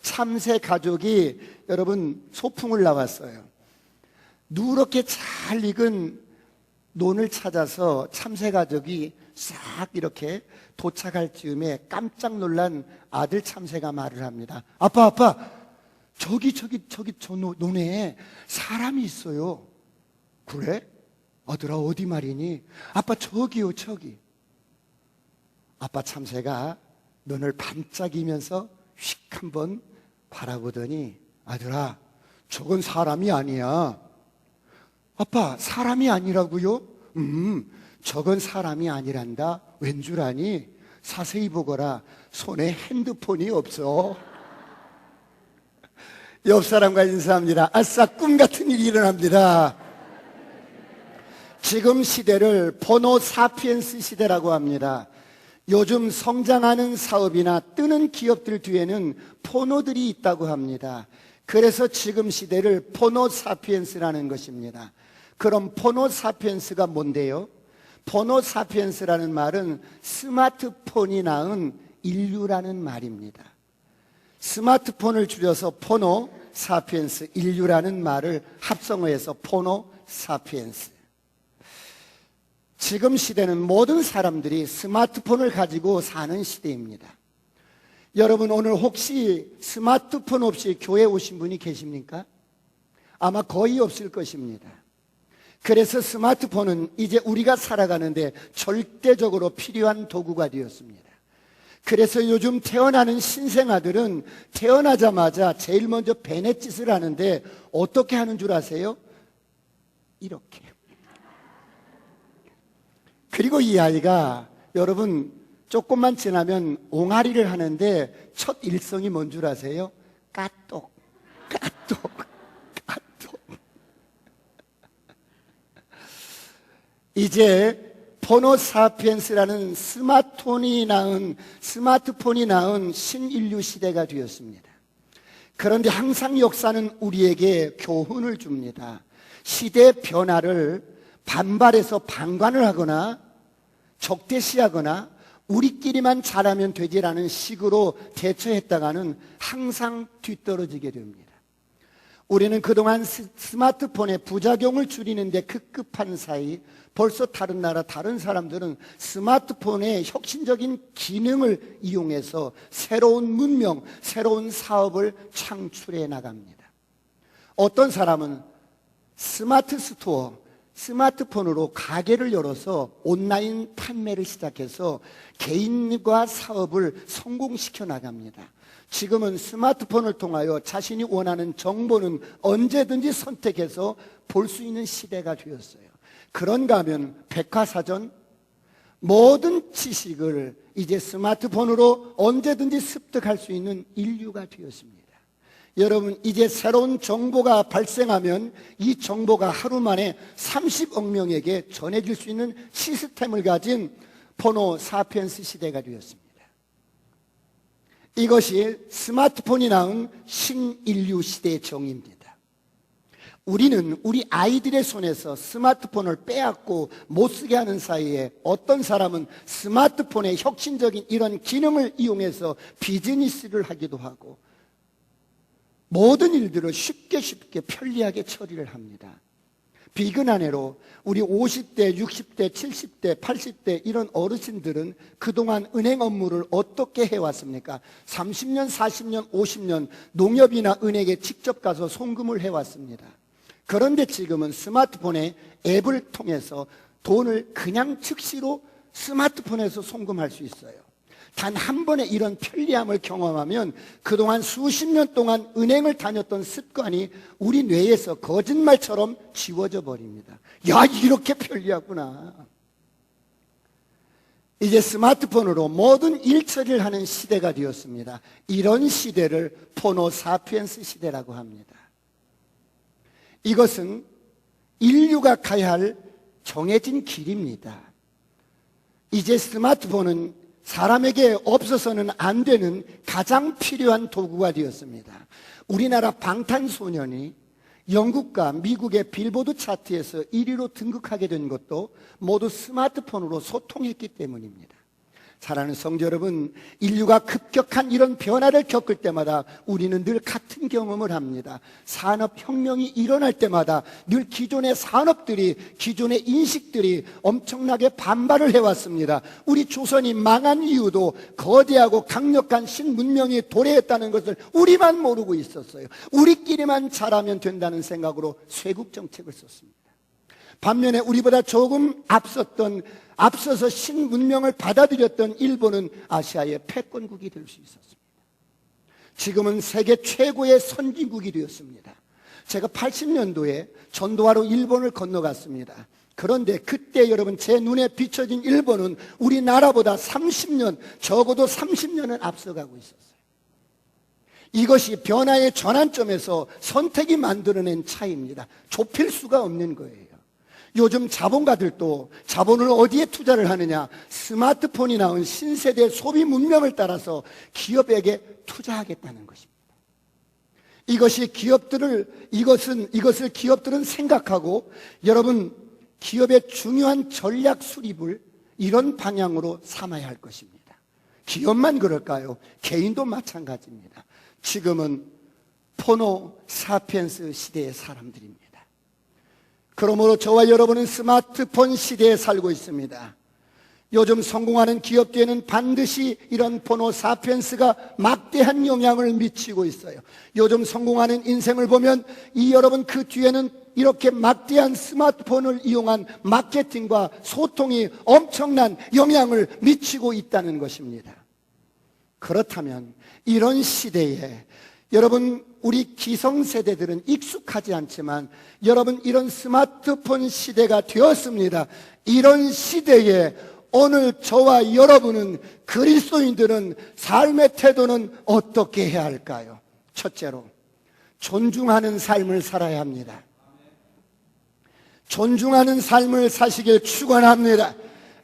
참새 가족이 여러분 소풍을 나왔어요. 누렇게 잘 익은 논을 찾아서 참새 가족이 싹 이렇게 도착할 즈음에 깜짝 놀란 아들 참새가 말을 합니다. 아빠, 저기 저 논에 사람이 있어요. 그래? 아들아, 어디 말이니? 아빠, 저기요, 저기. 아빠 참새가 눈을 반짝이면서 휙 한번 바라보더니, 아들아, 저건 사람이 아니야. 아빠, 사람이 아니라고요? 저건 사람이 아니란다. 왠 줄 아니? 자세히 보거라. 손에 핸드폰이 없어. 옆 사람과 인사합니다. 아싸, 꿈 같은 일이 일어납니다. 지금 시대를 포노 사피엔스 시대라고 합니다. 요즘 성장하는 사업이나 뜨는 기업들 뒤에는 포노들이 있다고 합니다. 그래서 지금 시대를 포노 사피엔스라는 것입니다. 그럼 포노 사피엔스가 뭔데요? 포노 사피엔스라는 말은 스마트폰이 낳은 인류라는 말입니다. 스마트폰을 줄여서 포노 사피엔스, 인류라는 말을 합성어해서 포노 사피엔스. 지금 시대는 모든 사람들이 스마트폰을 가지고 사는 시대입니다. 여러분, 오늘 혹시 스마트폰 없이 교회 오신 분이 계십니까? 아마 거의 없을 것입니다. 그래서 스마트폰은 이제 우리가 살아가는데 절대적으로 필요한 도구가 되었습니다. 그래서 요즘 태어나는 신생아들은 태어나자마자 제일 먼저 베넷짓을 하는데 어떻게 하는 줄 아세요? 이렇게. 그리고 이 아이가 여러분 조금만 지나면 옹알이를 하는데 첫 일성이 뭔 줄 아세요? 까똑. 이제 포노 사피엔스라는 스마트폰이 낳은 신인류 시대가 되었습니다. 그런데 항상 역사는 우리에게 교훈을 줍니다. 시대 변화를 반발해서 방관을 하거나 적대시하거나 우리끼리만 잘하면 되지라는 식으로 대처했다가는 항상 뒤떨어지게 됩니다. 우리는 그동안 스마트폰의 부작용을 줄이는데 급급한 사이 벌써 다른 나라, 다른 사람들은 스마트폰의 혁신적인 기능을 이용해서 새로운 문명, 새로운 사업을 창출해 나갑니다. 어떤 사람은 스마트 스토어, 스마트폰으로 가게를 열어서 온라인 판매를 시작해서 개인과 사업을 성공시켜 나갑니다. 지금은 스마트폰을 통하여 자신이 원하는 정보는 언제든지 선택해서 볼 수 있는 시대가 되었어요. 그런가 하면 백과사전, 모든 지식을 이제 스마트폰으로 언제든지 습득할 수 있는 인류가 되었습니다. 여러분, 이제 새로운 정보가 발생하면 이 정보가 하루 만에 30억 명에게 전해질 수 있는 시스템을 가진 포노 사피엔스 시대가 되었습니다. 이것이 스마트폰이 낳은 신인류 시대의 정의입니다. 우리는 우리 아이들의 손에서 스마트폰을 빼앗고 못쓰게 하는 사이에 어떤 사람은 스마트폰의 혁신적인 이런 기능을 이용해서 비즈니스를 하기도 하고 모든 일들을 쉽게 편리하게 처리를 합니다. 비근한해로 우리 50대, 60대, 70대, 80대 이런 어르신들은 그동안 은행 업무를 어떻게 해왔습니까? 30년, 40년, 50년 농협이나 은행에 직접 가서 송금을 해왔습니다. 그런데 지금은 스마트폰의 앱을 통해서 돈을 그냥 즉시로 스마트폰에서 송금할 수 있어요. 단 한 번의 이런 편리함을 경험하면 그동안 수십 년 동안 은행을 다녔던 습관이 우리 뇌에서 거짓말처럼 지워져 버립니다. 야, 이렇게 편리하구나. 이제 스마트폰으로 모든 일처리를 하는 시대가 되었습니다. 이런 시대를 포노 사피엔스 시대라고 합니다. 이것은 인류가 가야 할 정해진 길입니다. 이제 스마트폰은 사람에게 없어서는 안 되는 가장 필요한 도구가 되었습니다. 우리나라 방탄소년이 영국과 미국의 빌보드 차트에서 1위로 등극하게 된 것도 모두 스마트폰으로 소통했기 때문입니다. 사랑하는 성도 여러분, 인류가 급격한 이런 변화를 겪을 때마다 우리는 늘 같은 경험을 합니다. 산업혁명이 일어날 때마다 늘 기존의 산업들이, 기존의 인식들이 엄청나게 반발을 해왔습니다. 우리 조선이 망한 이유도 거대하고 강력한 신문명이 도래했다는 것을 우리만 모르고 있었어요. 우리끼리만 잘하면 된다는 생각으로 쇄국 정책을 썼습니다. 반면에 우리보다 조금 앞서서 신문명을 받아들였던 일본은 아시아의 패권국이 될 수 있었습니다. 지금은 세계 최고의 선진국이 되었습니다. 제가 80년도에 전도하러 일본을 건너갔습니다. 그런데 그때 여러분 제 눈에 비춰진 일본은 우리나라보다 30년, 적어도 30년은 앞서가고 있었어요. 이것이 변화의 전환점에서 선택이 만들어낸 차이입니다. 좁힐 수가 없는 거예요. 요즘 자본가들도 자본을 어디에 투자를 하느냐? 스마트폰이 나온 신세대 소비 문명을 따라서 기업에게 투자하겠다는 것입니다. 이것을 기업들은 생각하고 여러분 기업의 중요한 전략 수립을 이런 방향으로 삼아야 할 것입니다. 기업만 그럴까요? 개인도 마찬가지입니다. 지금은 포노 사피엔스 시대의 사람들입니다. 그러므로 저와 여러분은 스마트폰 시대에 살고 있습니다. 요즘 성공하는 기업들에는 반드시 이런 포노 사피엔스가 막대한 영향을 미치고 있어요. 요즘 성공하는 인생을 보면 여러분 그 뒤에는 이렇게 막대한 스마트폰을 이용한 마케팅과 소통이 엄청난 영향을 미치고 있다는 것입니다. 그렇다면 이런 시대에 여러분 우리 기성세대들은 익숙하지 않지만 여러분 이런 스마트폰 시대가 되었습니다. 이런 시대에 오늘 저와 여러분은 그리스도인들은 삶의 태도는 어떻게 해야 할까요? 첫째로 존중하는 삶을 살아야 합니다. 존중하는 삶을 사시길 축원합니다.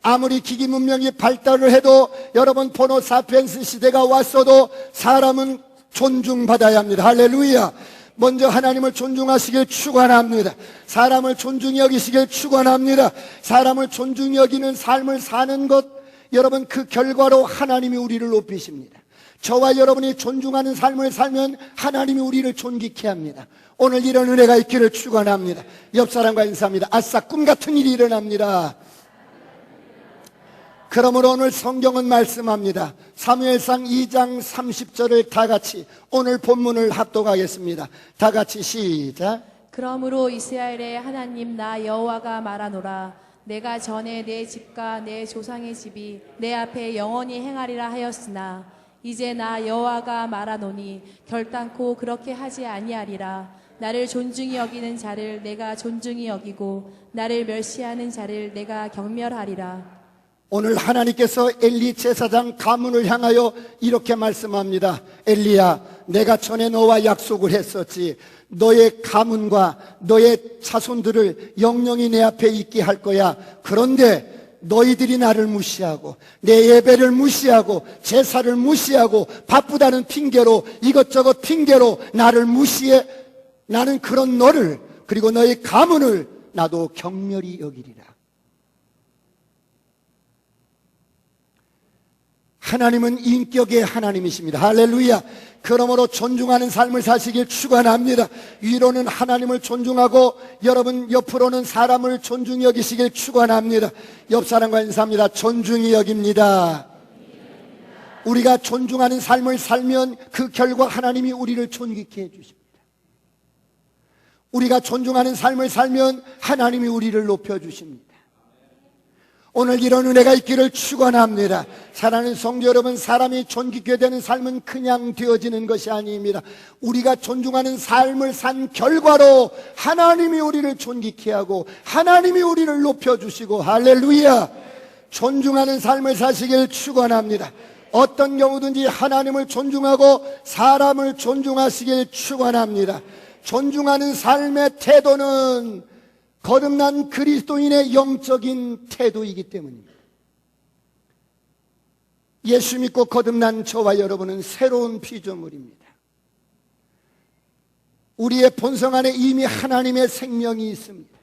아무리 기기 문명이 발달을 해도 여러분 포노 사피엔스 시대가 왔어도 사람은 존중받아야 합니다. 할렐루야. 먼저 하나님을 존중하시길 축원합니다. 사람을 존중히 여기시길 축원합니다. 사람을 존중히 여기는 삶을 사는 것 여러분 그 결과로 하나님이 우리를 높이십니다. 저와 여러분이 존중하는 삶을 살면 하나님이 우리를 존귀케 합니다. 오늘 이런 은혜가 있기를 축원합니다. 옆 사람과 인사합니다. 아싸 꿈같은 일이 일어납니다. 그러므로 오늘 성경은 말씀합니다. 사무엘상 2장 30절을 다 같이 오늘 본문을 합독하겠습니다. 다 같이 시작. 그러므로 이스라엘의 하나님 나 여호와가 말하노라. 내가 전에 내 집과 내 조상의 집이 내 앞에 영원히 행하리라 하였으나 이제 나 여호와가 말하노니 결단코 그렇게 하지 아니하리라. 나를 존중히 여기는 자를 내가 존중히 여기고 나를 멸시하는 자를 내가 경멸하리라. 오늘 하나님께서 엘리 제사장 가문을 향하여 이렇게 말씀합니다. 엘리야, 내가 전에 너와 약속을 했었지. 너의 가문과 너의 자손들을 영영이 내 앞에 있게 할 거야. 그런데 너희들이 나를 무시하고 내 예배를 무시하고 제사를 무시하고 바쁘다는 핑계로 이것저것 핑계로 나를 무시해. 나는 그런 너를 그리고 너의 가문을 나도 경멸히 여기리라. 하나님은 인격의 하나님이십니다. 할렐루야. 그러므로 존중하는 삶을 사시길 축원합니다. 위로는 하나님을 존중하고 여러분 옆으로는 사람을 존중히 여기시길 축원합니다. 옆 사람과 인사합니다. 존중히 여깁니다. 우리가 존중하는 삶을 살면 그 결과 하나님이 우리를 존귀케 해주십니다. 우리가 존중하는 삶을 살면 하나님이 우리를 높여주십니다. 오늘 이런 은혜가 있기를 축원합니다. 사랑하는 성도 여러분, 사람이 존귀케 되는 삶은 그냥 되어지는 것이 아닙니다. 우리가 존중하는 삶을 산 결과로 하나님이 우리를 존귀케 하고 하나님이 우리를 높여주시고 할렐루야. 존중하는 삶을 사시길 축원합니다. 어떤 경우든지 하나님을 존중하고 사람을 존중하시길 축원합니다. 존중하는 삶의 태도는 거듭난 그리스도인의 영적인 태도이기 때문입니다. 예수 믿고 거듭난 저와 여러분은 새로운 피조물입니다. 우리의 본성 안에 이미 하나님의 생명이 있습니다.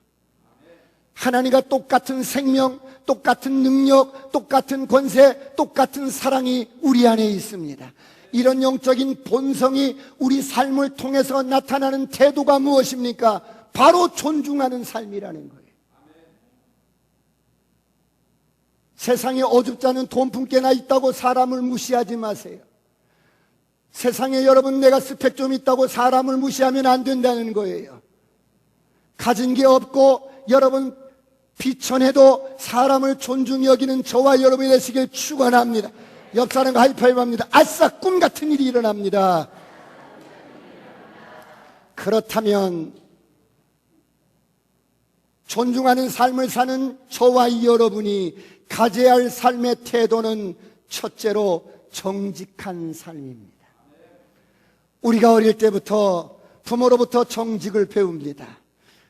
하나님과 똑같은 생명, 똑같은 능력, 똑같은 권세, 똑같은 사랑이 우리 안에 있습니다. 이런 영적인 본성이 우리 삶을 통해서 나타나는 태도가 무엇입니까? 바로 존중하는 삶이라는 거예요. 세상에 어줍지 않은 돈푼께나 있다고 사람을 무시하지 마세요. 세상에 여러분 내가 스펙 좀 있다고 사람을 무시하면 안 된다는 거예요. 가진 게 없고 여러분 비천해도 사람을 존중히 여기는 저와 여러분이 되시길 축원합니다. 옆 사람과 하이파이브 합니다. 아싸, 꿈 같은 일이 일어납니다. 그렇다면 존중하는 삶을 사는 저와 여러분이 가져야 할 삶의 태도는 첫째로 정직한 삶입니다. 우리가 어릴 때부터 부모로부터 정직을 배웁니다.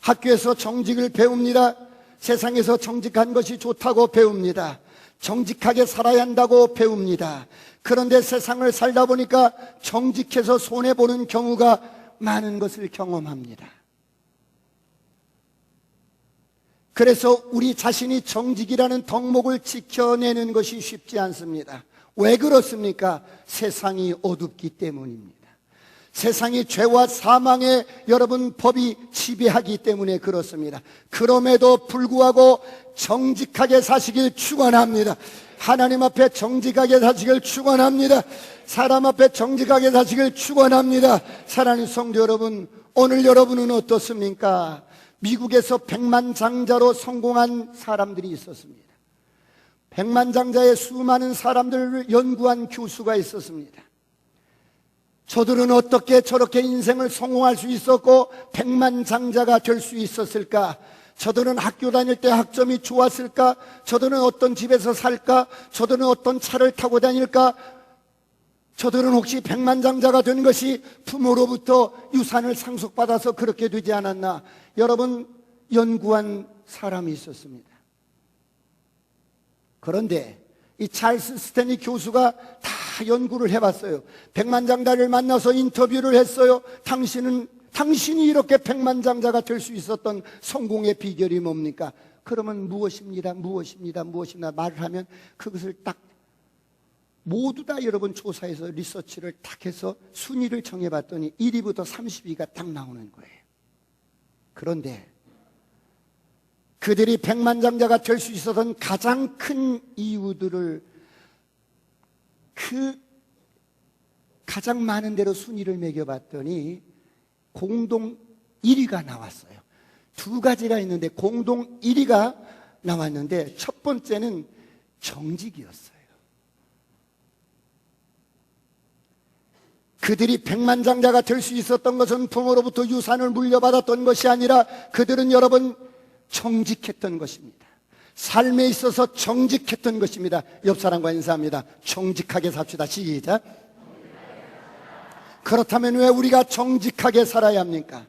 학교에서 정직을 배웁니다. 세상에서 정직한 것이 좋다고 배웁니다. 정직하게 살아야 한다고 배웁니다. 그런데 세상을 살다 보니까 정직해서 손해보는 경우가 많은 것을 경험합니다. 그래서 우리 자신이 정직이라는 덕목을 지켜내는 것이 쉽지 않습니다. 왜 그렇습니까? 세상이 어둡기 때문입니다. 세상이 죄와 사망의 여러분 법이 지배하기 때문에 그렇습니다. 그럼에도 불구하고 정직하게 사시길 축원합니다. 하나님 앞에 정직하게 사시길 축원합니다. 사람 앞에 정직하게 사시길 축원합니다. 사랑하는 성도 여러분, 오늘 여러분은 어떻습니까? 미국에서 백만장자로 성공한 사람들이 있었습니다. 백만장자의 수많은 사람들을 연구한 교수가 있었습니다. 저들은 어떻게 저렇게 인생을 성공할 수 있었고 백만장자가 될 수 있었을까? 저들은 학교 다닐 때 학점이 좋았을까? 저들은 어떤 집에서 살까? 저들은 어떤 차를 타고 다닐까? 저들은 혹시 백만장자가 된 것이 부모로부터 유산을 상속받아서 그렇게 되지 않았나? 여러분, 연구한 사람이 있었습니다. 그런데 이 찰스 스탠리 교수가 다 연구를 해봤어요. 백만장자를 만나서 인터뷰를 했어요. 당신이 이렇게 백만장자가 될 수 있었던 성공의 비결이 뭡니까? 그러면 무엇입니다 말을 하면 그것을 딱 모두 다 여러분 조사해서 리서치를 딱 해서 순위를 정해봤더니 1위부터 30위가 딱 나오는 거예요. 그런데 그들이 백만장자가 될 수 있었던 가장 큰 이유들을 가장 많은 대로 순위를 매겨봤더니 공동 1위가 나왔어요. 두 가지가 있는데 공동 1위가 나왔는데 첫 번째는 정직이었어요. 그들이 백만장자가 될 수 있었던 것은 부모로부터 유산을 물려받았던 것이 아니라 그들은 여러분 정직했던 것입니다. 삶에 있어서 정직했던 것입니다. 옆 사람과 인사합니다. 정직하게 삽시다. 시작. 그렇다면 왜 우리가 정직하게 살아야 합니까?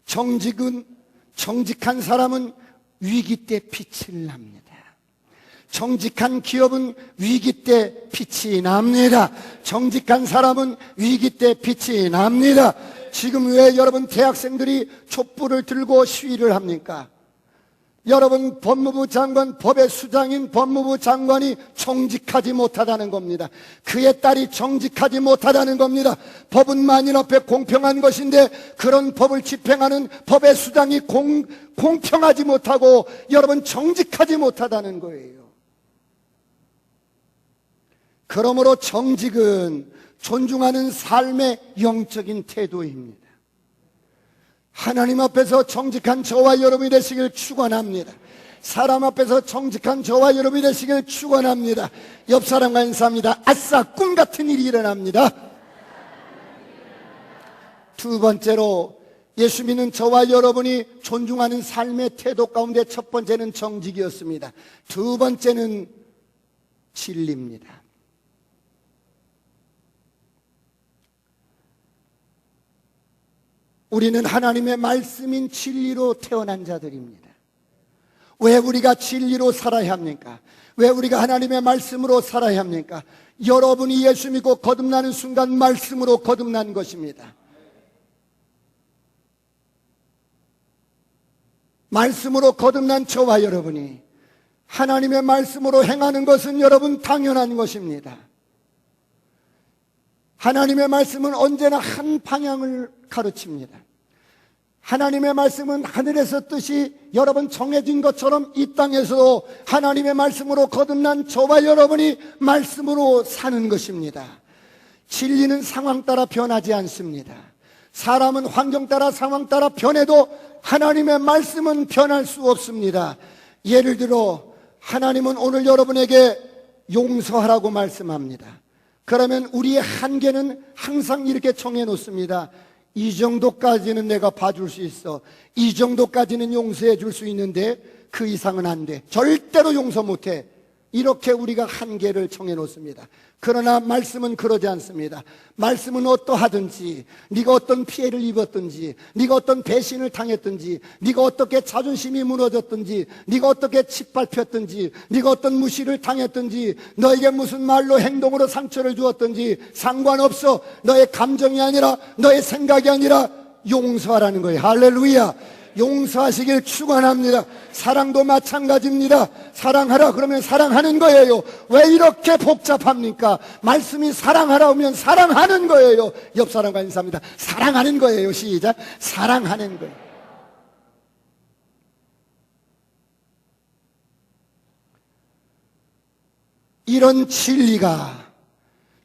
정직한 사람은 위기 때 빛을 납니다. 정직한 기업은 위기 때 빛이 납니다. 정직한 사람은 위기 때 빛이 납니다. 지금 왜 여러분 대학생들이 촛불을 들고 시위를 합니까? 여러분 법무부 장관, 법의 수장인 법무부 장관이 정직하지 못하다는 겁니다. 그의 딸이 정직하지 못하다는 겁니다. 법은 만인 앞에 공평한 것인데 그런 법을 집행하는 법의 수장이 공평하지 못하고 여러분 정직하지 못하다는 거예요. 그러므로 정직은 존중하는 삶의 영적인 태도입니다. 하나님 앞에서 정직한 저와 여러분이 되시길 축원합니다. 사람 앞에서 정직한 저와 여러분이 되시길 축원합니다. 옆 사람과 인사합니다. 아싸, 꿈 같은 일이 일어납니다. 두 번째로 예수 믿는 저와 여러분이 존중하는 삶의 태도 가운데 첫 번째는 정직이었습니다. 두 번째는 진리입니다. 우리는 하나님의 말씀인 진리로 태어난 자들입니다. 왜 우리가 진리로 살아야 합니까? 왜 우리가 하나님의 말씀으로 살아야 합니까? 여러분이 예수 믿고 거듭나는 순간 말씀으로 거듭난 것입니다. 말씀으로 거듭난 저와 여러분이 하나님의 말씀으로 행하는 것은 여러분 당연한 것입니다. 하나님의 말씀은 언제나 한 방향을 가르칩니다. 하나님의 말씀은 하늘에서 뜻이 여러분 정해진 것처럼 이 땅에서도 하나님의 말씀으로 거듭난 저와 여러분이 말씀으로 사는 것입니다. 진리는 상황 따라 변하지 않습니다. 사람은 환경 따라 상황 따라 변해도 하나님의 말씀은 변할 수 없습니다. 예를 들어 하나님은 오늘 여러분에게 용서하라고 말씀합니다. 그러면 우리의 한계는 항상 이렇게 정해 놓습니다. 이 정도까지는 내가 봐줄 수 있어. 이 정도까지는 용서해 줄 수 있는데 그 이상은 안 돼. 절대로 용서 못해. 이렇게 우리가 한계를 정해 놓습니다. 그러나 말씀은 그러지 않습니다. 말씀은 어떠하든지, 네가 어떤 피해를 입었든지, 네가 어떤 배신을 당했든지, 네가 어떻게 자존심이 무너졌든지, 네가 어떻게 짓밟혔든지, 네가 어떤 무시를 당했든지, 너에게 무슨 말로 행동으로 상처를 주었든지 상관없어. 너의 감정이 아니라, 너의 생각이 아니라 용서하라는 거예요. 할렐루야. 용서하시길 축원합니다. 사랑도 마찬가지입니다. 사랑하라 그러면 사랑하는 거예요. 왜 이렇게 복잡합니까? 말씀이 사랑하라 하면 사랑하는 거예요. 옆 사람과 인사합니다. 사랑하는 거예요. 시작. 사랑하는 거예요. 이런 진리가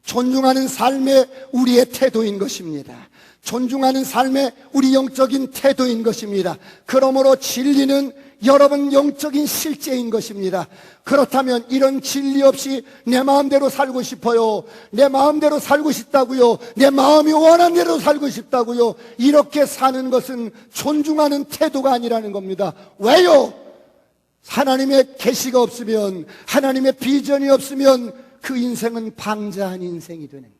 존중하는 삶의 우리의 태도인 것입니다. 존중하는 삶의 우리 영적인 태도인 것입니다. 그러므로 진리는 여러분 영적인 실제인 것입니다. 그렇다면 이런 진리 없이 내 마음대로 살고 싶어요, 내 마음대로 살고 싶다고요, 내 마음이 원하는 대로 살고 싶다고요, 이렇게 사는 것은 존중하는 태도가 아니라는 겁니다. 왜요? 하나님의 계시가 없으면, 하나님의 비전이 없으면 그 인생은 방자한 인생이 되는 거예요.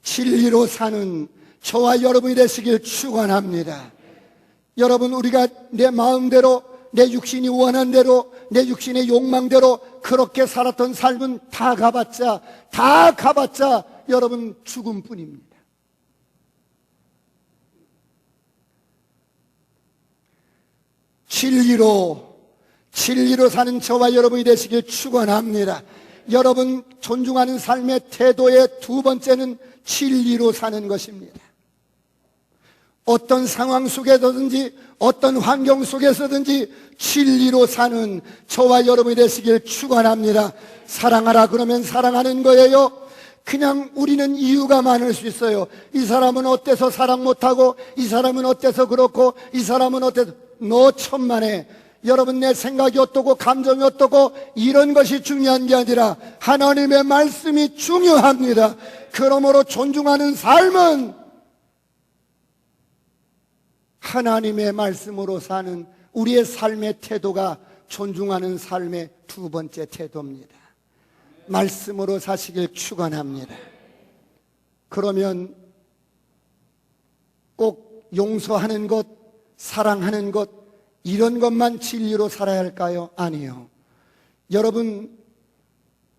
진리로 사는 저와 여러분이 되시길 축원합니다. 여러분, 우리가 내 마음대로, 내 육신이 원한 대로, 내 육신의 욕망대로 그렇게 살았던 삶은 다 가봤자 여러분 죽음뿐입니다. 진리로 사는 저와 여러분이 되시길 축원합니다. 여러분 존중하는 삶의 태도의 두 번째는 진리로 사는 것입니다. 어떤 상황 속에서든지 어떤 환경 속에서든지 진리로 사는 저와 여러분이 되시길 축원합니다. 사랑하라 그러면 사랑하는 거예요. 그냥 우리는 이유가 많을 수 있어요. 이 사람은 어때서 사랑 못하고, 이 사람은 어때서 그렇고, 이 사람은 어때서. 너 천만에 여러분 내 생각이 어떠고 감정이 어떠고 이런 것이 중요한 게 아니라 하나님의 말씀이 중요합니다. 그러므로 존중하는 삶은 하나님의 말씀으로 사는 우리의 삶의 태도가 존중하는 삶의 두 번째 태도입니다. 말씀으로 사시길 축원합니다. 그러면 꼭 용서하는 것, 사랑하는 것, 이런 것만 진리로 살아야 할까요? 아니요. 여러분,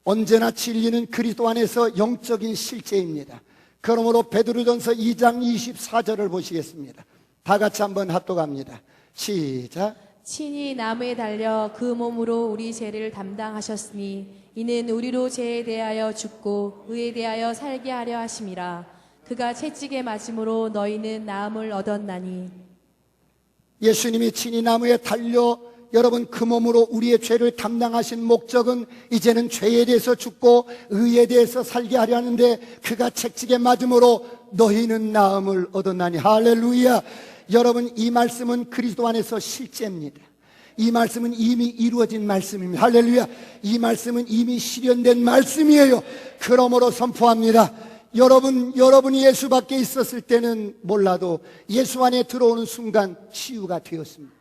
언제나 진리는 그리스도 안에서 영적인 실제입니다. 그러므로 베드로전서 2장 24절을 보시겠습니다. 다 같이 한번 합독합니다. 시작. 친히 나무에 달려 그 몸으로 우리 죄를 담당하셨으니 이는 우리로 죄에 대하여 죽고 의에 대하여 살게 하려 하심이라. 그가 채찍에 맞음으로 너희는 나음을 얻었나니. 예수님이 친히 나무에 달려 여러분 그 몸으로 우리의 죄를 담당하신 목적은 이제는 죄에 대해서 죽고 의에 대해서 살게 하려 하는데, 그가 채찍에 맞음으로 너희는 나음을 얻었나니. 할렐루야. 여러분, 이 말씀은 그리스도 안에서 실제입니다. 이 말씀은 이미 이루어진 말씀입니다. 할렐루야. 이 말씀은 이미 실현된 말씀이에요. 그러므로 선포합니다. 여러분이 예수 밖에 있었을 때는 몰라도 예수 안에 들어오는 순간 치유가 되었습니다.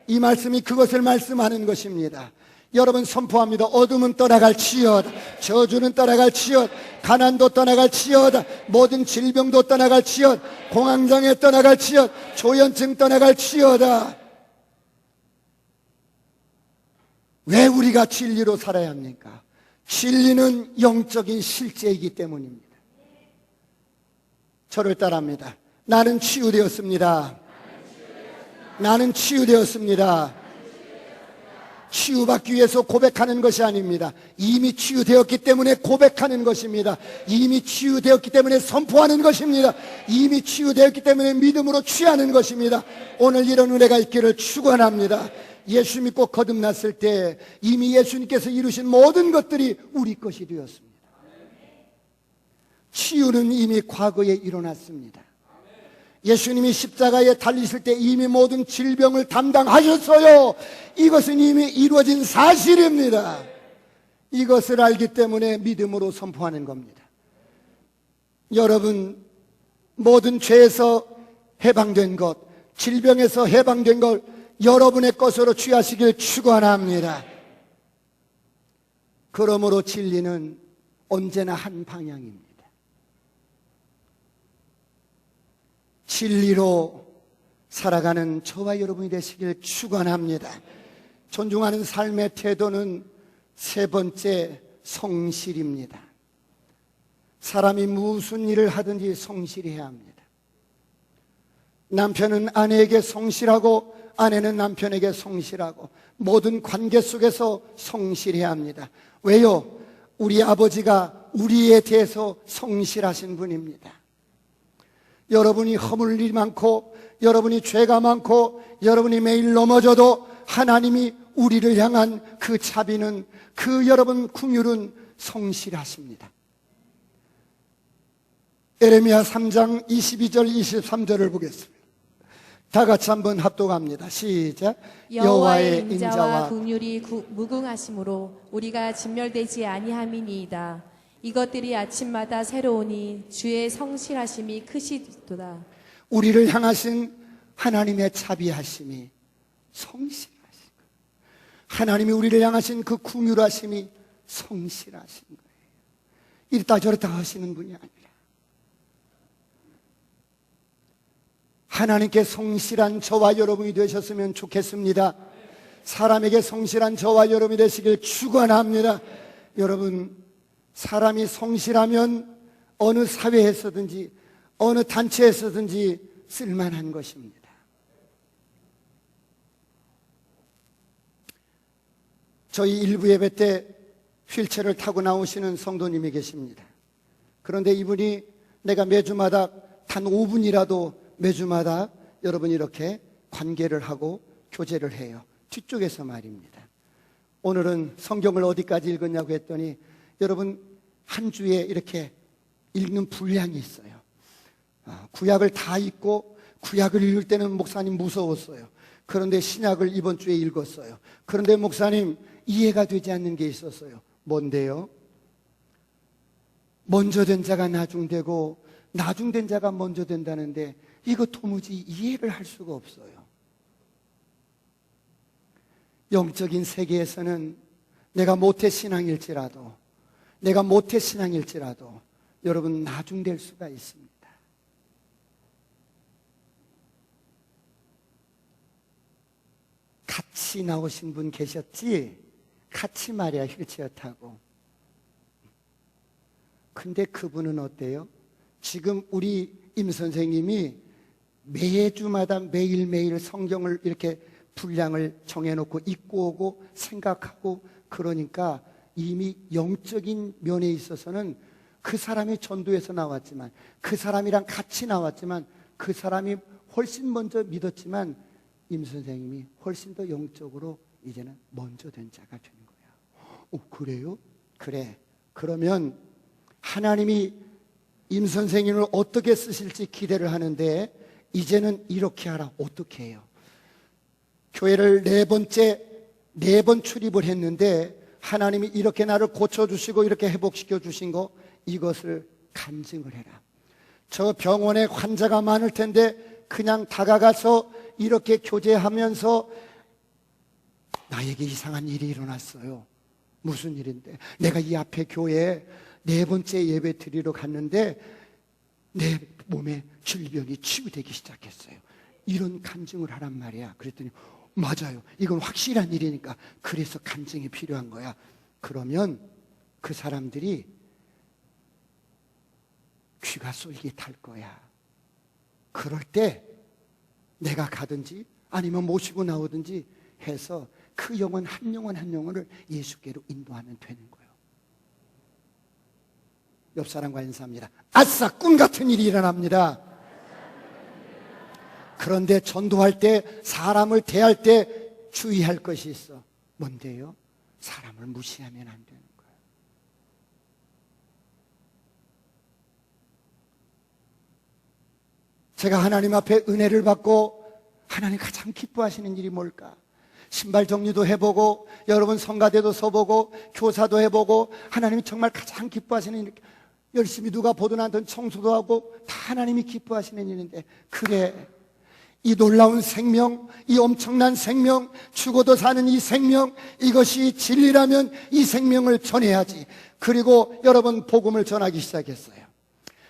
이 말씀이 그것을 말씀하는 것입니다. 여러분 선포합니다. 어둠은 떠나갈지어다. 저주는 떠나갈지어다. 가난도 떠나갈지어다. 모든 질병도 떠나갈지어다. 공황장애 떠나갈지어다. 조현증 떠나갈지어다. 왜 우리가 진리로 살아야 합니까? 진리는 영적인 실제이기 때문입니다. 저를 따라합니다. 나는 치유되었습니다. 나는 치유되었습니다. 치유받기 위해서 고백하는 것이 아닙니다. 이미 치유되었기 때문에 고백하는 것입니다. 이미 치유되었기 때문에 선포하는 것입니다. 이미 치유되었기 때문에 믿음으로 취하는 것입니다. 오늘 이런 은혜가 있기를 축원합니다. 예수 믿고 거듭났을 때 이미 예수님께서 이루신 모든 것들이 우리 것이 되었습니다. 치유는 이미 과거에 일어났습니다. 예수님이 십자가에 달리실 때 이미 모든 질병을 담당하셨어요. 이것은 이미 이루어진 사실입니다. 이것을 알기 때문에 믿음으로 선포하는 겁니다. 여러분, 모든 죄에서 해방된 것, 질병에서 해방된 것 여러분의 것으로 취하시길 축원합니다. 그러므로 진리는 언제나 한 방향입니다. 진리로 살아가는 저와 여러분이 되시길 축원합니다. 존중하는 삶의 태도는 세 번째, 성실입니다. 사람이 무슨 일을 하든지 성실해야 합니다. 남편은 아내에게 성실하고 아내는 남편에게 성실하고 모든 관계 속에서 성실해야 합니다. 왜요? 우리 아버지가 우리에 대해서 성실하신 분입니다. 여러분이 허물 일이 많고 여러분이 죄가 많고 여러분이 매일 넘어져도 하나님이 우리를 향한 그 자비는, 그 여러분 긍휼은 성실하십니다. 에레미야 3장 22절 23절을 보겠습니다. 다 같이 한번 합독합니다. 시작. 여호와의 인자와 긍휼이 무궁하심으로 우리가 진멸되지 아니함이니이다. 이것들이 아침마다 새로우니 주의 성실하심이 크시도다. 우리를 향하신 하나님의 자비하심이 성실하신 거예요. 하나님이 우리를 향하신 그 긍휼하심이 성실하신 거예요. 이랬다 저랬다 하시는 분이 아니라 하나님께 성실한 저와 여러분이 되셨으면 좋겠습니다. 사람에게 성실한 저와 여러분이 되시길 축원합니다. 여러분, 사람이 성실하면 어느 사회에서든지 어느 단체에서든지 쓸만한 것입니다. 저희 일부 예배 때 휠체어를 타고 나오시는 성도님이 계십니다. 그런데 이분이 내가 매주마다 단 5분이라도 매주마다 여러분 이렇게 관계를 하고 교제를 해요. 뒤쪽에서 말입니다. 오늘은 성경을 어디까지 읽었냐고 했더니 여러분 한 주에 이렇게 읽는 분량이 있어요. 구약을 다 읽고 구약을 읽을 때는 목사님 무서웠어요. 그런데 신약을 이번 주에 읽었어요. 그런데 목사님 이해가 되지 않는 게 있었어요. 뭔데요? 먼저 된 자가 나중되고 나중된 자가 먼저 된다는데 이거 도무지 이해를 할 수가 없어요. 영적인 세계에서는 내가 모태신앙일지라도 여러분 나중될 수가 있습니다. 같이 나오신 분 계셨지? 같이 말이야 휠체어 타고. 근데 그분은 어때요? 지금 우리 임 선생님이 매주마다 매일매일 성경을 이렇게 분량을 정해놓고 읽고 오고 생각하고 그러니까 이미 영적인 면에 있어서는 그 사람이 전도에서 나왔지만 그 사람이랑 같이 나왔지만 그 사람이 훨씬 먼저 믿었지만 임 선생님이 훨씬 더 영적으로 이제는 먼저 된 자가 되는 거야. 그래요? 그래. 그러면 하나님이 임 선생님을 어떻게 쓰실지 기대를 하는데 이제는 이렇게 하라. 어떻게 해요? 교회를 네 번 출입을 했는데 하나님이 이렇게 나를 고쳐주시고 이렇게 회복시켜 주신 거 이것을 간증을 해라. 저 병원에 환자가 많을 텐데 그냥 다가가서 이렇게 교제하면서 나에게 이상한 일이 일어났어요. 무슨 일인데? 내가 이 앞에 교회에 네 번째 예배 드리러 갔는데 내 몸에 질병이 치유되기 시작했어요. 이런 간증을 하란 말이야. 그랬더니 맞아요. 이건 확실한 일이니까. 그래서 간증이 필요한 거야. 그러면 그 사람들이 귀가 쏠깃할 거야. 그럴 때 내가 가든지 아니면 모시고 나오든지 해서 그 영혼 한 영혼을 예수께로 인도하면 되는 거예요. 옆 사람과 인사합니다. 아싸, 꿈 같은 일이 일어납니다. 그런데 전도할 때, 사람을 대할 때 주의할 것이 있어. 뭔데요? 사람을 무시하면 안 되는 거예요. 제가 하나님 앞에 은혜를 받고 하나님 가장 기뻐하시는 일이 뭘까? 신발 정리도 해보고, 여러분 성가대도 서보고, 교사도 해보고, 하나님이 정말 가장 기뻐하시는 일, 열심히 누가 보든 않든 청소도 하고 다 하나님이 기뻐하시는 일인데, 그래, 이 놀라운 생명, 이 엄청난 생명, 죽어도 사는 이 생명, 이것이 진리라면 이 생명을 전해야지. 그리고 여러분 복음을 전하기 시작했어요.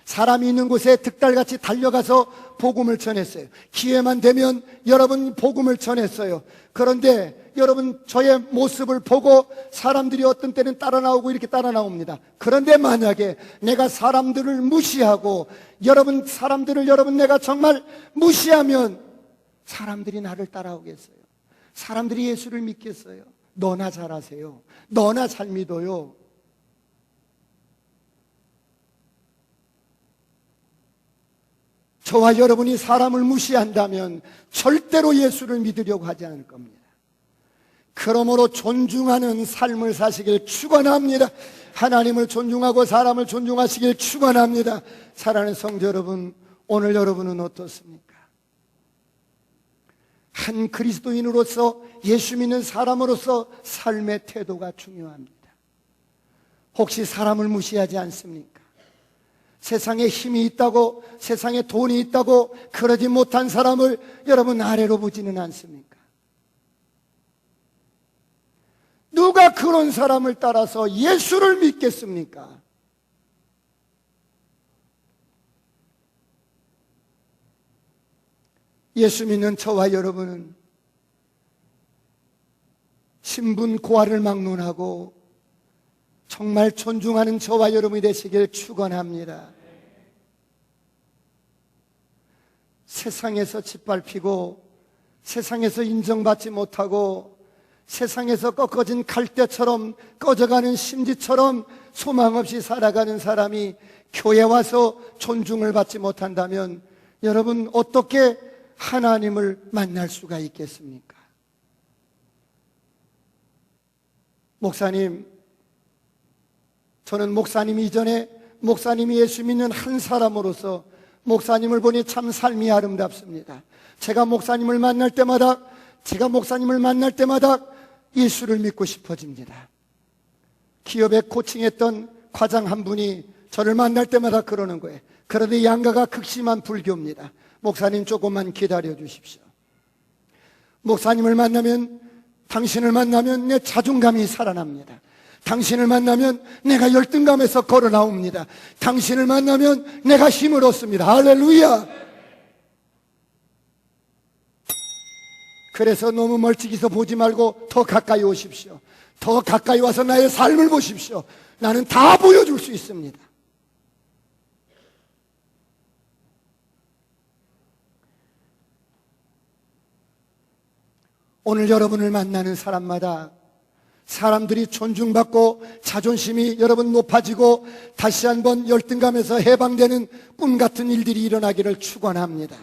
사람이 있는 곳에 득달같이 달려가서 복음을 전했어요. 기회만 되면 여러분 복음을 전했어요. 그런데 여러분 저의 모습을 보고 사람들이 어떤 때는 따라 나오고 이렇게 따라 나옵니다. 그런데 만약에 내가 사람들을 무시하고 사람들을 내가 정말 무시하면 사람들이 나를 따라오겠어요? 사람들이 예수를 믿겠어요? 너나 잘하세요. 너나 잘 믿어요. 저와 여러분이 사람을 무시한다면 절대로 예수를 믿으려고 하지 않을 겁니다. 그러므로 존중하는 삶을 사시길 축원합니다. 하나님을 존중하고 사람을 존중하시길 축원합니다. 사랑하는 성도 여러분, 오늘 여러분은 어떻습니까? 한 그리스도인으로서, 예수 믿는 사람으로서 삶의 태도가 중요합니다. 혹시 사람을 무시하지 않습니까? 세상에 힘이 있다고, 세상에 돈이 있다고 그러지 못한 사람을 여러분 아래로 보지는 않습니까? 누가 그런 사람을 따라서 예수를 믿겠습니까? 예수 믿는 저와 여러분은 신분 고하를 막론하고 정말 존중하는 저와 여러분이 되시길 축원합니다. 세상에서 짓밟히고, 세상에서 인정받지 못하고, 세상에서 꺾어진 갈대처럼 꺼져가는 심지처럼 소망 없이 살아가는 사람이 교회 와서 존중을 받지 못한다면 여러분 어떻게 하나님을 만날 수가 있겠습니까? 목사님, 저는 목사님 이전에 목사님이 예수 믿는 한 사람으로서 목사님을 보니 참 삶이 아름답습니다. 제가 목사님을 만날 때마다 예수를 믿고 싶어집니다. 기업에 코칭했던 과장 한 분이 저를 만날 때마다 그러는 거예요. 그런데 양가가 극심한 불교입니다. 목사님 조금만 기다려 주십시오. 당신을 만나면 내 자존감이 살아납니다. 당신을 만나면 내가 열등감에서 걸어 나옵니다. 당신을 만나면 내가 힘을 얻습니다. 할렐루야! 그래서 너무 멀찍이서 보지 말고 더 가까이 오십시오. 더 가까이 와서 나의 삶을 보십시오. 나는 다 보여줄 수 있습니다. 오늘 여러분을 만나는 사람마다 사람들이 존중받고 자존심이 여러분 높아지고 다시 한번 열등감에서 해방되는 꿈 같은 일들이 일어나기를 축원합니다.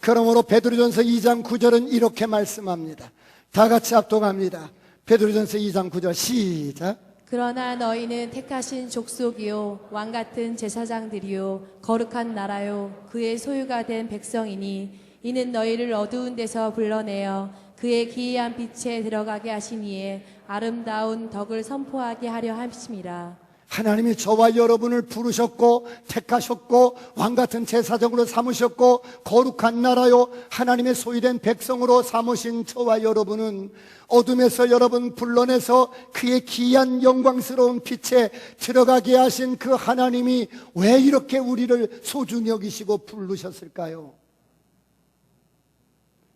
그러므로 베드로전서 2장 9절은 이렇게 말씀합니다. 다 같이 합독합니다. 베드로전서 2장 9절 시작. 그러나 너희는 택하신 족속이요 왕같은 제사장들이요 거룩한 나라요 그의 소유가 된 백성이니 이는 너희를 어두운 데서 불러내어 그의 기이한 빛에 들어가게 하시니에 아름다운 덕을 선포하게 하려 하심이라. 하나님이 저와 여러분을 부르셨고 택하셨고 왕같은 제사장으로 삼으셨고 거룩한 나라요 하나님의 소유된 백성으로 삼으신 저와 여러분은 어둠에서 여러분 불러내서 그의 기이한 영광스러운 빛에 들어가게 하신 그 하나님이 왜 이렇게 우리를 소중히 여기시고 부르셨을까요?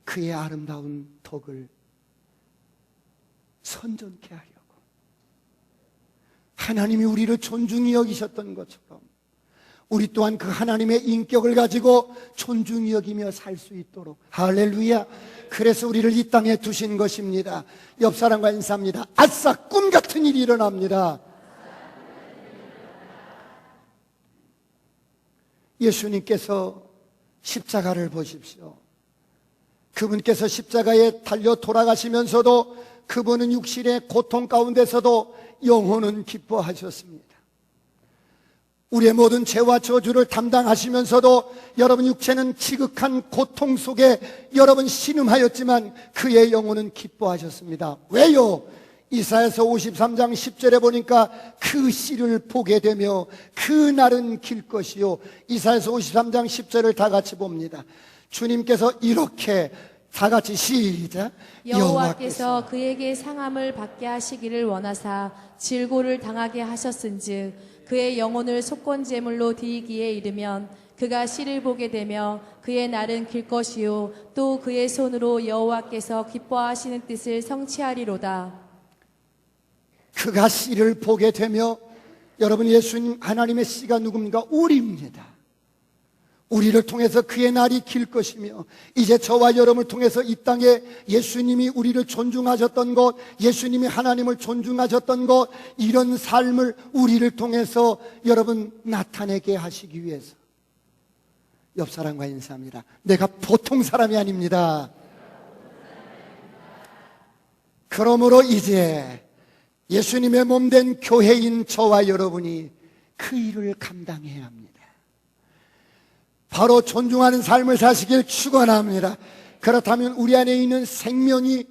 그의 아름다운 덕을 선전케 하려고. 하나님이 우리를 존중히 여기셨던 것처럼 우리 또한 그 하나님의 인격을 가지고 존중히 여기며 살 수 있도록. 할렐루야. 그래서 우리를 이 땅에 두신 것입니다. 옆 사람과 인사합니다. 아싸, 꿈 같은 일이 일어납니다. 예수님께서 십자가를 보십시오. 그분께서 십자가에 달려 돌아가시면서도 그분은 육신의 고통 가운데서도 영혼은 기뻐하셨습니다. 우리의 모든 죄와 저주를 담당하시면서도 여러분 육체는 지극한 고통 속에 여러분 신음하였지만 그의 영혼은 기뻐하셨습니다. 왜요? 이사야서 53장 10절에 보니까 그 씨를 보게 되며 그 날은 길 것이요. 이사야서 53장 10절을 다 같이 봅니다. 주님께서 이렇게 다 같이 시작. 여호와께서 그에게 상함을 받게 하시기를 원하사 질고를 당하게 하셨은즉 그의 영혼을 속건제물로 드리기에 이르면 그가 씨를 보게 되며 그의 날은 길 것이요 또 그의 손으로 여호와께서 기뻐하시는 뜻을 성취하리로다. 그가 씨를 보게 되며, 여러분 예수님 하나님의 씨가 누굽니까? 우리입니다. 우리를 통해서 그의 날이 길 것이며, 이제 저와 여러분을 통해서 이 땅에 예수님이 우리를 존중하셨던 것, 예수님이 하나님을 존중하셨던 것, 이런 삶을 우리를 통해서 여러분 나타내게 하시기 위해서 옆 사람과 인사합니다. 내가 보통 사람이 아닙니다. 그러므로 이제 예수님의 몸된 교회인 저와 여러분이 그 일을 감당해야 합니다. 바로 존중하는 삶을 사시길 축원합니다. 그렇다면 우리 안에 있는 생명이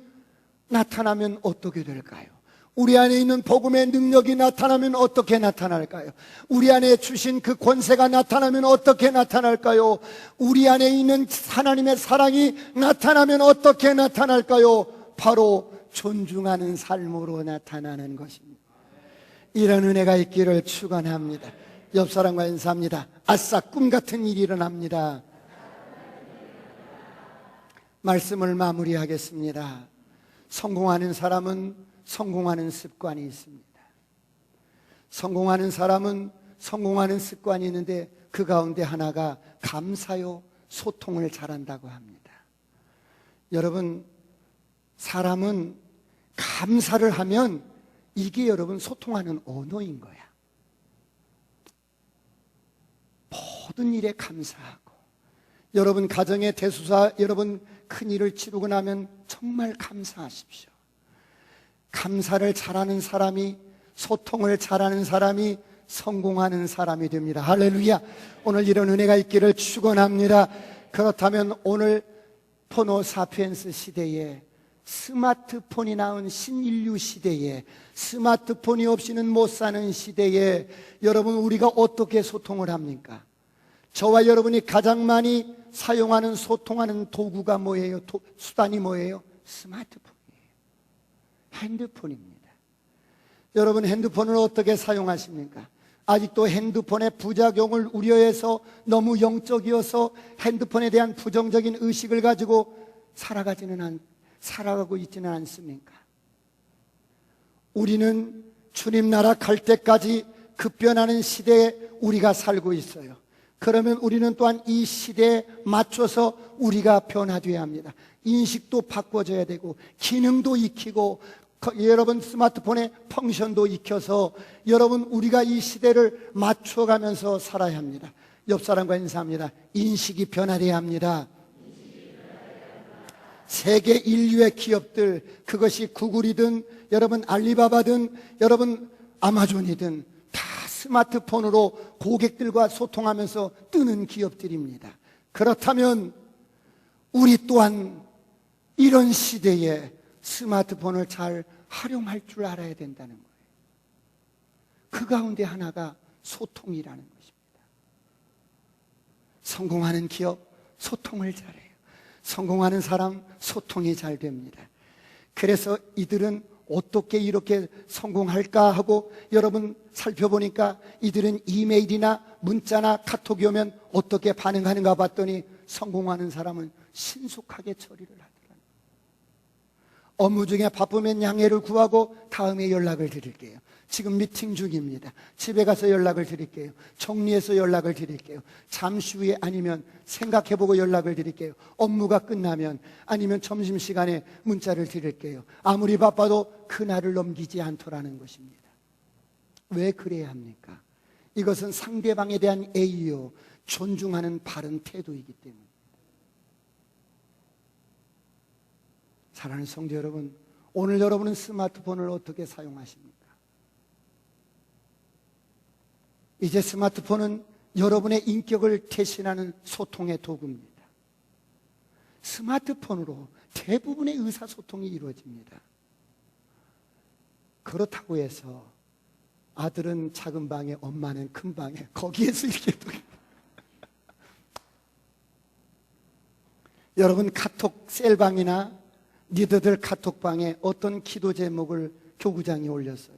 나타나면 어떻게 될까요? 우리 안에 있는 복음의 능력이 나타나면 어떻게 나타날까요? 우리 안에 주신 그 권세가 나타나면 어떻게 나타날까요? 우리 안에 있는 하나님의 사랑이 나타나면 어떻게 나타날까요? 바로 존중하는 삶으로 나타나는 것입니다. 이런 은혜가 있기를 축원합니다. 옆 사람과 인사합니다. 아싸, 꿈 같은 일이 일어납니다. 말씀을 마무리하겠습니다. 성공하는 사람은 성공하는 습관이 있습니다. 성공하는 사람은 성공하는 습관이 있는데 그 가운데 하나가 감사요 소통을 잘한다고 합니다. 여러분, 사람은 감사를 하면 이게 여러분 소통하는 언어인 거야. 모든 일에 감사하고, 여러분 가정의 대수사, 여러분 큰일을 치르고 나면 정말 감사하십시오. 감사를 잘하는 사람이, 소통을 잘하는 사람이 성공하는 사람이 됩니다. 할렐루야. 오늘 이런 은혜가 있기를 축원합니다. 그렇다면 오늘 포노 사피엔스 시대에, 스마트폰이 나온 신인류 시대에, 스마트폰이 없이는 못 사는 시대에 여러분 우리가 어떻게 소통을 합니까? 저와 여러분이 가장 많이 사용하는 소통하는 도구가 뭐예요? 수단이 뭐예요? 스마트폰이에요. 핸드폰입니다. 여러분 핸드폰을 어떻게 사용하십니까? 아직도 핸드폰의 부작용을 우려해서 너무 영적이어서 핸드폰에 대한 부정적인 의식을 가지고 살아가고 있지는 않습니까? 우리는 주님 나라 갈 때까지 급변하는 시대에 우리가 살고 있어요. 그러면 우리는 또한 이 시대에 맞춰서 우리가 변화되어야 합니다. 인식도 바꿔줘야 되고, 기능도 익히고, 여러분 스마트폰의 펑션도 익혀서 여러분 우리가 이 시대를 맞춰가면서 살아야 합니다. 옆 사람과 인사합니다. 인식이 변화되어야 합니다. 세계 인류의 기업들, 그것이 구글이든 여러분 알리바바든 여러분 아마존이든 다 스마트폰으로 고객들과 소통하면서 뜨는 기업들입니다. 그렇다면 우리 또한 이런 시대에 스마트폰을 잘 활용할 줄 알아야 된다는 거예요. 그 가운데 하나가 소통이라는 것입니다. 성공하는 기업, 소통을 잘해요. 성공하는 사람, 소통이 잘 됩니다. 그래서 이들은 어떻게 이렇게 성공할까 하고 여러분 살펴보니까 이들은 이메일이나 문자나 카톡이 오면 어떻게 반응하는가 봤더니 성공하는 사람은 신속하게 처리를 하더라고요. 업무 중에 바쁘면 양해를 구하고 다음에 연락을 드릴게요. 지금 미팅 중입니다. 집에 가서 연락을 드릴게요. 정리해서 연락을 드릴게요. 잠시 후에 아니면 생각해보고 연락을 드릴게요. 업무가 끝나면 아니면 점심시간에 문자를 드릴게요. 아무리 바빠도 그날을 넘기지 않더라는 것입니다. 왜 그래야 합니까? 이것은 상대방에 대한 예의요, 존중하는 바른 태도이기 때문입니다. 사랑하는 성도 여러분, 오늘 여러분은 스마트폰을 어떻게 사용하십니까? 이제 스마트폰은 여러분의 인격을 대신하는 소통의 도구입니다. 스마트폰으로 대부분의 의사소통이 이루어집니다. 그렇다고 해서 아들은 작은 방에, 엄마는 큰 방에, 거기에서 이렇게 또 여러분 카톡 셀방이나 리더들 카톡방에 어떤 기도 제목을 교구장이 올렸어요.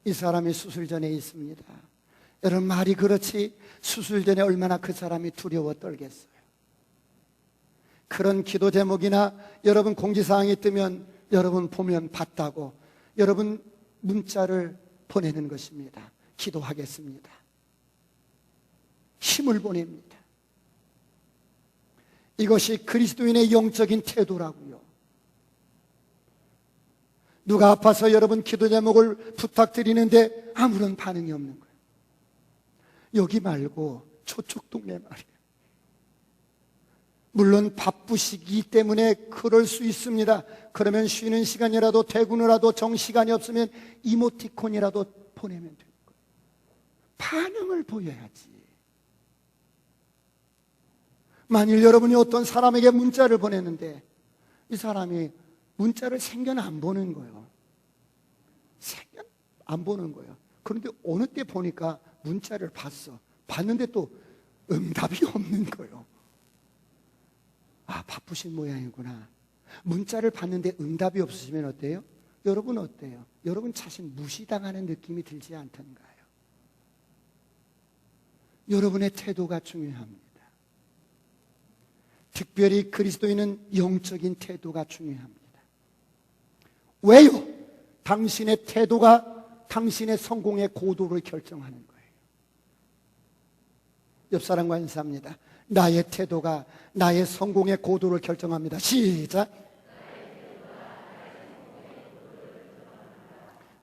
이 사람이 수술 전에 있습니다. 여러분 말이 그렇지 수술 전에 얼마나 그 사람이 두려워 떨겠어요. 그런 기도 제목이나 여러분 공지사항이 뜨면 여러분 보면 봤다고 여러분 문자를 보내는 것입니다. 기도하겠습니다. 힘을 보냅니다. 이것이 그리스도인의 영적인 태도라고요. 누가 아파서 여러분 기도 제목을 부탁드리는데 아무런 반응이 없는 거예요. 여기 말고 저쪽 동네 말이에요. 물론 바쁘시기 때문에 그럴 수 있습니다. 그러면 쉬는 시간이라도 퇴근을 하도 정시간이 없으면 이모티콘이라도 보내면 되는 거예요. 반응을 보여야지. 만일 여러분이 어떤 사람에게 문자를 보냈는데 이 사람이 문자를 생겨는 안 보는 거예요. 생겨 안 보는 거예요. 그런데 어느 때 보니까 문자를 봤어. 봤는데 또 응답이 없는 거예요. 아, 바쁘신 모양이구나. 문자를 봤는데 응답이 없으시면 어때요? 여러분 어때요? 여러분 자신 무시당하는 느낌이 들지 않던가요? 여러분의 태도가 중요합니다. 특별히 그리스도인은 영적인 태도가 중요합니다. 왜요? 당신의 태도가 당신의 성공의 고도를 결정하는 거예요. 옆 사람과 인사합니다. 나의 태도가 나의 성공의 고도를 결정합니다. 시작.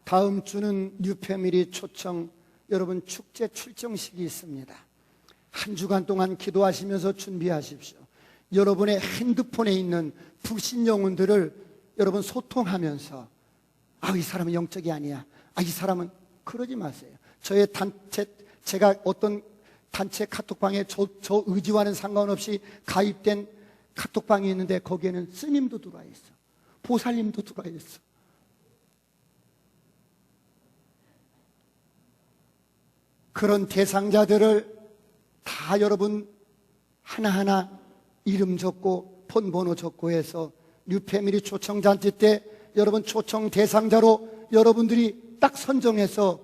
다음 주는 뉴패밀리 초청 여러분 축제 출정식이 있습니다. 한 주간 동안 기도하시면서 준비하십시오. 여러분의 핸드폰에 있는 불신 영혼들을 여러분 소통하면서 아, 이 사람은 영적이 아니야. 아, 이 사람은 그러지 마세요. 저의 단체, 제가 어떤 단체 카톡방에 저 의지와는 상관없이 가입된 카톡방이 있는데 거기에는 스님도 들어와 있어. 보살님도 들어와 있어. 그런 대상자들을 다 여러분 하나하나 이름 적고 폰번호 적고 해서 뉴패밀리 초청잔치 때 여러분 초청 대상자로 여러분들이 딱 선정해서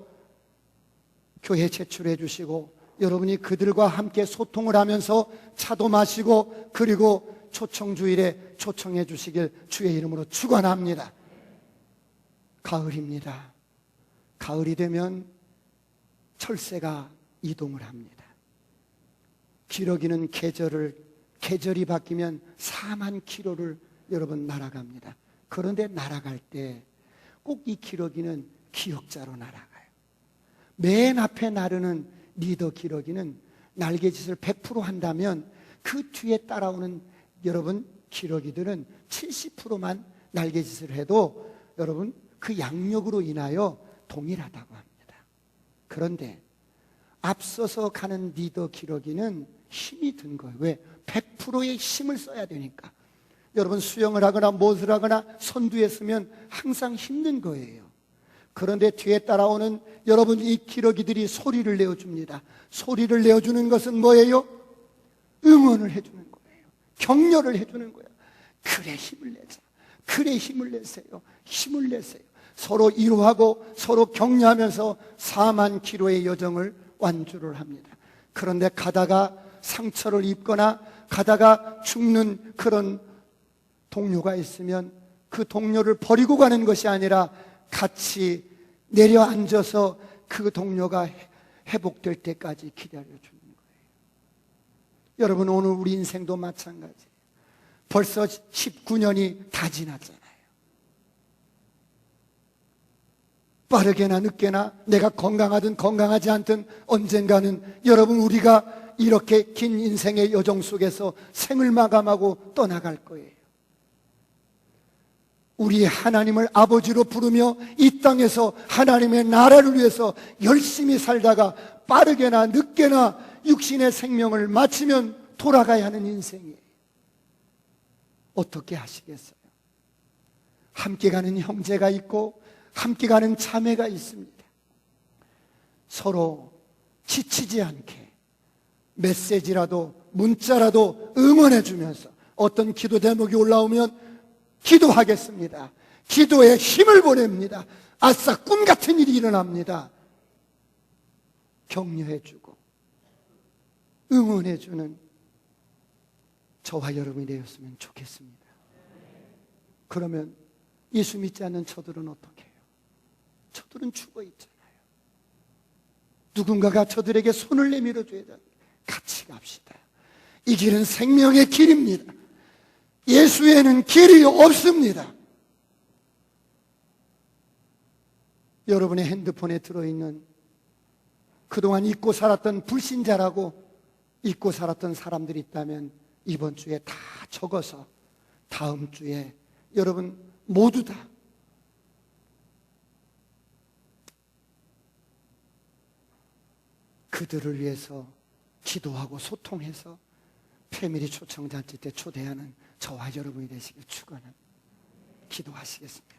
교회 제출해 주시고 여러분이 그들과 함께 소통을 하면서 차도 마시고 그리고 초청주일에 초청해 주시길 주의 이름으로 축원합니다. 가을입니다. 가을이 되면 철새가 이동을 합니다. 기러기는 계절이 바뀌면 4만 킬로를 여러분 날아갑니다. 그런데 날아갈 때 꼭 이 기러기는 기역자로 날아가요. 맨 앞에 나르는 리더 기러기는 날개짓을 100% 한다면 그 뒤에 따라오는 여러분 기러기들은 70%만 날개짓을 해도 여러분 그 양력으로 인하여 동일하다고 합니다. 그런데 앞서서 가는 리더 기러기는 힘이 든 거예요. 왜? 100%의 힘을 써야 되니까. 여러분 수영을 하거나 무엇을 하거나 선두에 서면 항상 힘든 거예요. 그런데 뒤에 따라오는 여러분 이 기러기들이 소리를 내어줍니다. 소리를 내어주는 것은 뭐예요? 응원을 해주는 거예요. 격려를 해주는 거예요. 그래 힘을 내자. 그래 힘을 내세요. 힘을 내세요. 서로 위로하고 서로 격려하면서 4만 킬로의 여정을 완주를 합니다. 그런데 가다가 상처를 입거나 가다가 죽는 그런 동료가 있으면 그 동료를 버리고 가는 것이 아니라 같이 내려앉아서 그 동료가 회복될 때까지 기다려주는 거예요. 여러분, 오늘 우리 인생도 마찬가지예요. 벌써 19년이 다 지났잖아요. 빠르게나 늦게나 내가 건강하든 건강하지 않든 언젠가는 여러분, 우리가 이렇게 긴 인생의 여정 속에서 생을 마감하고 떠나갈 거예요. 우리 하나님을 아버지로 부르며 이 땅에서 하나님의 나라를 위해서 열심히 살다가 빠르게나 늦게나 육신의 생명을 마치면 돌아가야 하는 인생이에요. 어떻게 하시겠어요? 함께 가는 형제가 있고 함께 가는 자매가 있습니다. 서로 지치지 않게 메시지라도 문자라도 응원해 주면서 어떤 기도 제목이 올라오면 기도하겠습니다. 기도에 힘을 보냅니다. 아싸, 꿈 같은 일이 일어납니다. 격려해 주고 응원해 주는 저와 여러분이 되었으면 좋겠습니다. 그러면 예수 믿지 않는 저들은 어떻게 해요? 저들은 죽어 있잖아요. 누군가가 저들에게 손을 내밀어 줘야 돼요. 같이 갑시다. 이 길은 생명의 길입니다. 예수에는 길이 없습니다. 여러분의 핸드폰에 들어있는 그동안 잊고 살았던 불신자라고 잊고 살았던 사람들이 있다면 이번 주에 다 적어서 다음 주에 여러분 모두 다 그들을 위해서 기도하고 소통해서 패밀리 초청잔치 때 초대하는 저와 여러분이 되시길 축원합니다. 기도하시겠습니다.